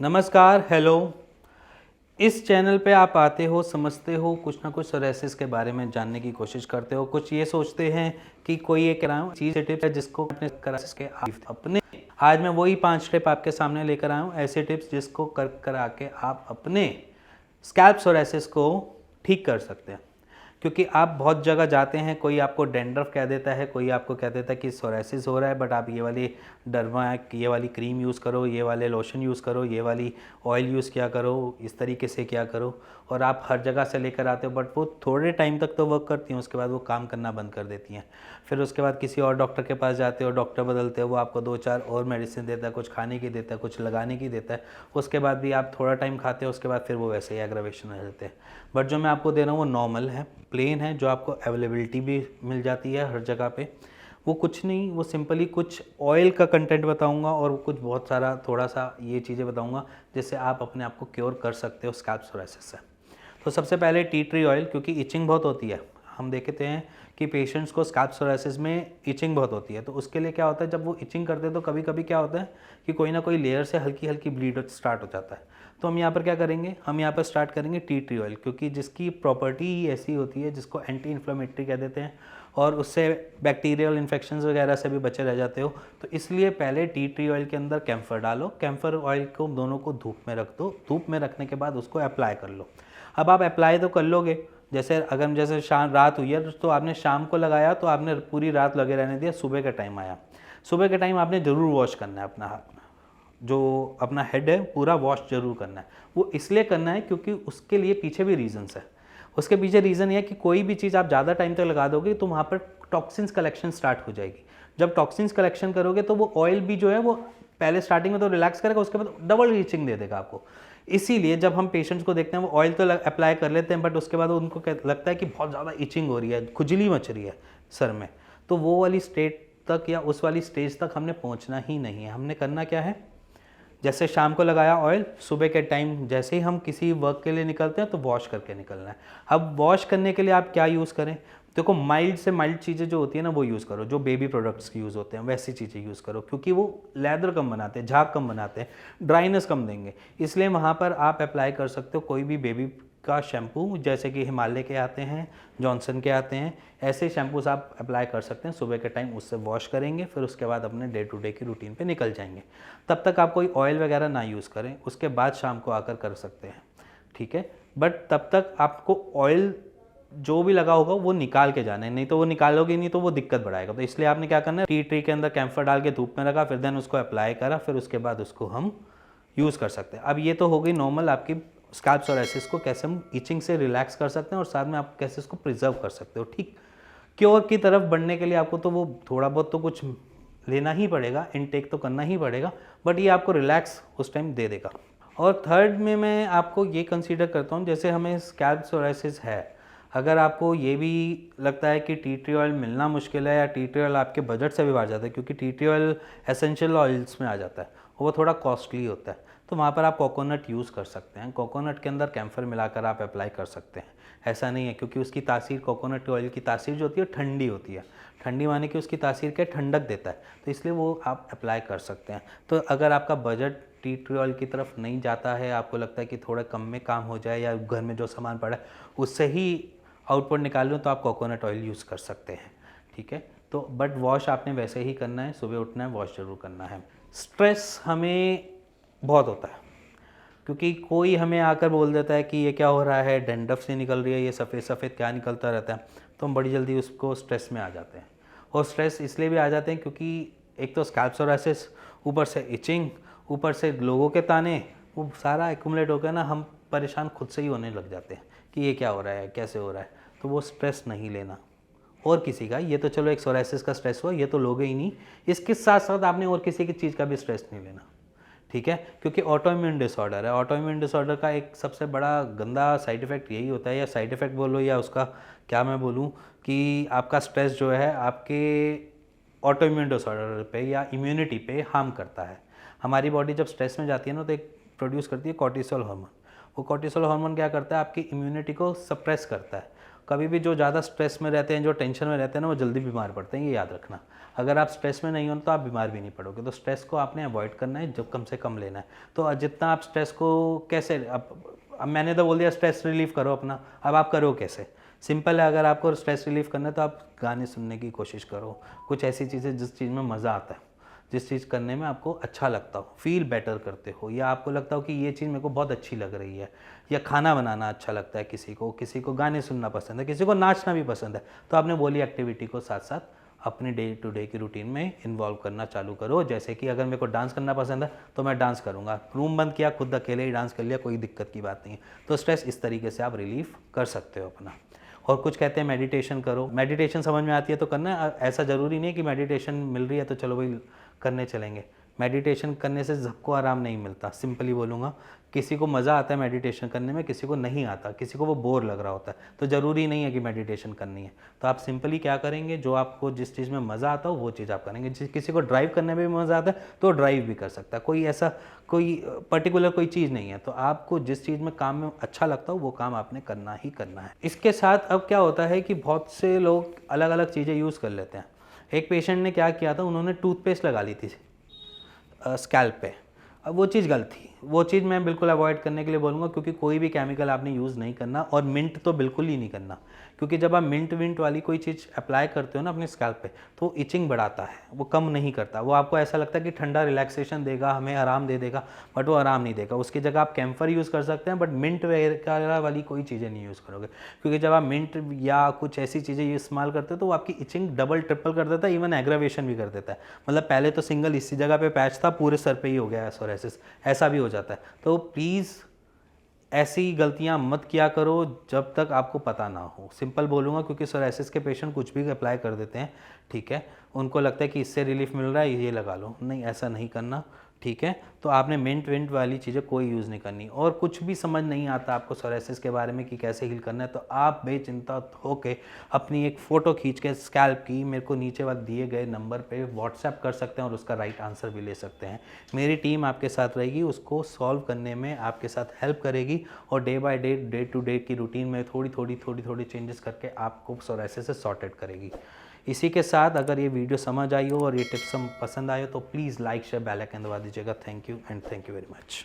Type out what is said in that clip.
नमस्कार, हेलो। इस चैनल पे आप आते हो, समझते हो, कुछ ना कुछ सोरायसिस के बारे में जानने की कोशिश करते हो। कुछ ये सोचते हैं कि कोई एक चीज़ टिप्स है जिसको अपने सोरायसिस के अपने आज मैं वही 5 टिप आपके सामने लेकर आया हूँ। ऐसे टिप्स जिसको कर करा के आप अपने स्कैल्प सोरायसिस को ठीक कर सकते हैं। क्योंकि आप बहुत जगह जाते हैं, कोई आपको डैंड्रफ कह देता है, कोई आपको कह देता है कि सोरायसिस हो रहा है, बट आप ये वाली डर्मा ये वाली क्रीम यूज़ करो, ये वाले लोशन यूज़ करो, ये वाली ऑयल यूज़ किया करो, इस तरीके से किया करो। और आप हर जगह से लेकर आते हो, बट वो थोड़े टाइम तक तो वर्क करती हैं, उसके बाद वो काम करना बंद कर देती हैं। फिर उसके बाद किसी और डॉक्टर के पास जाते हो, डॉक्टर बदलते हो, वो आपको 2-4 और मेडिसिन देता है, कुछ खाने की देता है, कुछ लगाने की देता है। उसके बाद भी आप थोड़ा टाइम खाते हो, उसके बाद फिर वो वैसे ही एग्रावेशन हो जाते हैं। बट जो मैं आपको दे रहा हूँ वो नॉर्मल है, प्लेन है, जो आपको अवेलेबिलिटी भी मिल जाती है हर जगह पे। वो कुछ नहीं, वो सिंपली कुछ ऑयल का कंटेंट बताऊंगा और कुछ बहुत सारा थोड़ा सा ये चीज़ें बताऊंगा जिससे आप अपने आप को क्योर कर सकते हो स्कैल्प सोरायसिस से। तो सबसे पहले टी ट्री ऑयल, क्योंकि इचिंग बहुत होती है। हम देखते हैं कि पेशेंट्स को स्कैल्प सोरायसिस में इचिंग बहुत होती है, तो उसके लिए क्या होता है, जब वो इचिंग करते हैं तो कभी कभी क्या होता है कि कोई ना कोई लेयर से हल्की हल्की ब्लीड स्टार्ट हो जाता है। तो हम यहाँ पर क्या करेंगे, हम यहाँ पर स्टार्ट करेंगे टी ट्री ऑयल, क्योंकि जिसकी प्रॉपर्टी ही ऐसी होती है, जिसको एंटी इन्फ्लेमेटरी कह देते हैं, और उससे बैक्टीरियल इन्फेक्शंस वगैरह से भी बचे रह जाते हो। तो इसलिए पहले टी ट्री ऑयल के अंदर कैम्फर डालो, कैम्फर ऑयल को दोनों को धूप में रख दो, धूप में रखने के बाद उसको अप्लाई कर लो। अब आप अप्लाई तो कर लोगे, जैसे शाम रात हुई है तो आपने शाम को लगाया, तो आपने पूरी रात लगे रहने दिया, सुबह का टाइम आया, सुबह के टाइम आपने ज़रूर वॉश करना है अपना हाथ, जो अपना हेड है पूरा वॉश जरूर करना है। वो इसलिए करना है क्योंकि उसके लिए पीछे भी रीजंस है। उसके पीछे रीज़न ये है कि कोई भी चीज़ आप ज़्यादा टाइम तक लगा दोगे तो वहाँ पर टॉक्सिन्स कलेक्शन स्टार्ट हो जाएगी। जब टॉक्सिन्स कलेक्शन करोगे तो वो ऑयल भी जो है वो पहले स्टार्टिंग में तो रिलैक्स करेगा, उसके बाद डबल रीचिंग दे देगा आपको। इसीलिए जब हम पेशेंट्स को देखते हैं वो ऑयल तो अप्लाई कर लेते हैं, बट उसके बाद उनको लगता है कि बहुत ज़्यादा इचिंग हो रही है, खुजली मच रही है सर में। तो वो वाली स्टेट तक या उस वाली स्टेज तक हमने पहुंचना ही नहीं है। हमने करना क्या है, जैसे शाम को लगाया ऑयल, सुबह के टाइम जैसे ही हम किसी वर्क के लिए निकलते हैं तो वॉश करके निकलना है। अब वॉश करने के लिए आप क्या यूज़ करें, देखो माइल्ड से माइल्ड चीज़ें जो होती है ना वो यूज़ करो, जो बेबी प्रोडक्ट्स यूज़ होते हैं वैसी चीज़ें यूज़ करो, क्योंकि वो लेदर कम बनाते हैं, झाग कम बनाते हैं, ड्राइनेस कम देंगे। इसलिए वहाँ पर आप अप्लाई कर सकते हो कोई भी बेबी का शैम्पू, जैसे कि हिमालय के आते हैं, जॉनसन के आते हैं, ऐसे शैम्पूस आप अप्लाई कर सकते हैं। सुबह के टाइम उससे वॉश करेंगे, फिर उसके बाद अपने डे टू डे की रूटीन पे निकल जाएंगे। तब तक आप कोई ऑयल वगैरह ना यूज़ करें, उसके बाद शाम को आकर कर सकते हैं, ठीक है। बट तब तक आपको ऑयल जो भी लगा होगा वो निकाल के जाना है, नहीं तो वो निकालोगे नहीं तो वो दिक्कत बढ़ाएगा। तो इसलिए आपने क्या करना है, टी ट्री के अंदर कैम्फर डाल के धूप में रखा, फिर देन उसको अप्लाई करा, फिर उसके बाद उसको हम यूज़ कर सकते हैं। अब ये तो हो गई नॉर्मल आपकी स्कैल्प सोरायसिस को कैसे हम इचिंग से रिलैक्स कर सकते हैं और साथ में आप कैसे इसको प्रिजर्व कर सकते हो, ठीक। क्योर की तरफ बढ़ने के लिए आपको तो वो थोड़ा बहुत तो कुछ लेना ही पड़ेगा, इनटेक तो करना ही पड़ेगा, बट ये आपको रिलैक्स उस टाइम दे देगा। और थर्ड में मैं आपको ये कंसीडर करता हूँ, जैसे हमें स्कैल्प सोरायसिस है, अगर आपको ये भी लगता है कि टी ट्री ऑयल मिलना मुश्किल है या टी ट्री ऑयल आपके बजट से भी बाहर जाता है, क्योंकि tea tree oil essential oils में आ जाता है और वो थोड़ा कॉस्टली होता है, तो वहाँ पर आप कोकोनट यूज़ कर सकते हैं। कोकोनट के अंदर कैम्फर मिलाकर आप अप्लाई कर सकते हैं। ऐसा नहीं है, क्योंकि उसकी तासीर, कोकोनट ऑयल की तासीर जो होती है ठंडी होती है, ठंडी माने कि उसकी तासीर क्या ठंडक देता है, तो इसलिए वो आप अप्लाई कर सकते हैं। तो अगर आपका बजट टी ट्री ऑयल की तरफ नहीं जाता है, आपको लगता है कि थोड़ा कम में काम हो जाए या घर में जो सामान पड़ा है उससे ही आउटपुट निकाल लो, तो आप कोकोनट ऑयल यूज़ कर सकते हैं, ठीक है। तो बट वॉश आपने वैसे ही करना है, सुबह उठना है, वॉश ज़रूर करना है। स्ट्रेस हमें बहुत होता है, क्योंकि कोई हमें आकर बोल देता है कि ये क्या हो रहा है, डैंड्रफ से निकल रही है, ये सफ़ेद सफ़ेद क्या निकलता रहता है, तो हम बड़ी जल्दी उसको स्ट्रेस में आ जाते हैं। और स्ट्रेस इसलिए भी आ जाते हैं क्योंकि एक तो स्कैल्प सोरायसिस, ऊपर से इचिंग, ऊपर से लोगों के ताने, वो सारा एक्यूमुलेट होकर ना हम परेशान खुद से ही होने लग जाते हैं कि ये क्या हो रहा है, कैसे हो रहा है। तो वो स्ट्रेस नहीं लेना और किसी का, ये तो चलो एक सोरायसिस का स्ट्रेस हुआ, ये तो लोगे ही नहीं, इसके साथ साथ आपने और किसी की चीज़ का भी स्ट्रेस नहीं लेना, ठीक है। क्योंकि ऑटो इम्यून डिसऑर्डर है, ऑटो इम्यून डिसऑर्डर का एक सबसे बड़ा गंदा साइड इफ़ेक्ट यही होता है, या साइड इफ़ेक्ट बोलो या उसका क्या मैं बोलूँ, कि आपका स्ट्रेस जो है आपके ऑटो इम्यून डिसऑर्डर पे या इम्यूनिटी पे हार्म करता है। हमारी बॉडी जब स्ट्रेस में जाती है ना तो एक प्रोड्यूस करती है कॉर्टिसोल हार्मोन। वो कॉर्टिसोल हार्मोन क्या करता है, आपकी इम्यूनिटी को सप्रेस करता है, कभी भी जो ज़्यादा स्ट्रेस में रहते हैं, जो टेंशन में रहते हैं ना, वो जल्दी बीमार पड़ते हैं, ये याद रखना। अगर आप स्ट्रेस में नहीं हो तो आप बीमार भी नहीं पड़ोगे। तो स्ट्रेस को आपने अवॉइड करना है, जब कम से कम लेना है। तो जितना आप स्ट्रेस को कैसे, अब मैंने तो बोल दिया स्ट्रेस रिलीफ करो अपना, अब आप करो कैसे? सिंपल है, अगर आपको स्ट्रेस रिलीफ करना है तो आप गाने सुनने की कोशिश करो, कुछ ऐसी चीज़ें जिस चीज़ में मज़ा आता है, जिस चीज़ करने में आपको अच्छा लगता हो, फील बेटर करते हो, या आपको लगता हो कि ये चीज़ मेरे को बहुत अच्छी लग रही है, या खाना बनाना अच्छा लगता है किसी को गाने सुनना पसंद है, किसी को नाचना भी पसंद है, तो आपने बोली एक्टिविटी को साथ साथ अपने डे टू डे की रूटीन में इन्वॉल्व करना चालू करो। जैसे कि अगर मेरे को डांस करना पसंद है तो मैं डांस करूँगा, रूम बंद किया, खुद अकेले ही डांस कर लिया, कोई दिक्कत की बात नहीं है। तो स्ट्रेस इस तरीके से आप रिलीफ कर सकते हो अपना। और कुछ कहते हैं मेडिटेशन करो, मेडिटेशन समझ में आती है तो करना, ऐसा ज़रूरी नहीं है कि मेडिटेशन मिल रही है तो चलो भाई करने चलेंगे। मेडिटेशन करने से सबको आराम नहीं मिलता, सिंपली बोलूँगा। किसी को मज़ा आता है मेडिटेशन करने में, किसी को नहीं आता, किसी को वो बोर लग रहा होता है। तो ज़रूरी नहीं है कि मेडिटेशन करनी है। तो आप सिंपली क्या करेंगे, जो आपको जिस चीज़ में मज़ा आता हो वो चीज़ आप करेंगे। किसी को ड्राइव करने में भी मज़ा आता है तो ड्राइव भी कर सकता है। कोई ऐसा कोई पर्टिकुलर कोई चीज़ नहीं है। तो आपको जिस चीज़ में काम में अच्छा लगता हो वो काम आपने करना ही करना है। इसके साथ अब क्या होता है कि बहुत से लोग अलग अलग चीज़ें यूज़ कर लेते हैं। एक पेशेंट ने क्या किया था, उन्होंने टूथपेस्ट लगा ली थी स्कैल्प पे। अब वो चीज़ गलत थी, वो चीज़ मैं बिल्कुल अवॉइड करने के लिए बोलूँगा, क्योंकि कोई भी केमिकल आपने यूज़ नहीं करना, और मिंट तो बिल्कुल ही नहीं करना। क्योंकि जब आप मिंट विंट वाली कोई चीज़ अप्लाई करते हो ना अपने स्कैल्प पे, तो इचिंग बढ़ाता है, वो कम नहीं करता। वो आपको ऐसा लगता है कि ठंडा रिलैक्सेशन देगा, हमें आराम दे देगा, बट वो आराम नहीं देगा। उसकी जगह आप कैम्फर यूज़ कर सकते हैं, बट मिंट वगैरह वाली कोई चीज़ें नहीं यूज़ करोगे। क्योंकि जब आप मिंट या कुछ ऐसी चीज़ें इस्तेमाल करते हो तो वो आपकी इचिंग डबल ट्रिपल कर देता है, इवन एग्रावेशन भी कर देता है। मतलब पहले तो सिंगल इसी जगह पे पैच था, पूरे सर पे ही हो गया सोरायसिस, ऐसा भी हो जाता है। तो प्लीज़ ऐसी गलतियां मत किया करो जब तक आपको पता ना हो। सिंपल बोलूँगा, क्योंकि सोरायसिस के पेशेंट कुछ भी अप्लाई कर देते हैं, ठीक है। उनको लगता है कि इससे रिलीफ मिल रहा है, ये लगा लो। नहीं, ऐसा नहीं करना, ठीक है। तो आपने मिंट विंट वाली चीज़ें कोई यूज़ नहीं करनी। और कुछ भी समझ नहीं आता आपको सोरायसिस के बारे में कि कैसे हील करना है, तो आप बेचिंता होके अपनी एक फ़ोटो खींच के स्कैल्प की मेरे को नीचे वक्त दिए गए नंबर पे व्हाट्सएप कर सकते हैं, और उसका राइट आंसर भी ले सकते हैं। मेरी टीम आपके साथ रहेगी, उसको सॉल्व करने में आपके साथ हेल्प करेगी, और day by day to day की रूटीन में थोड़ी चेंजेस करके आपको सोरायसिस से सॉर्टेड करेगी। इसी के साथ अगर ये वीडियो समझ आई हो और ये टिप्स पसंद आए हो तो please like share bell icon दबा दीजिएगा। Thank you and thank you very much.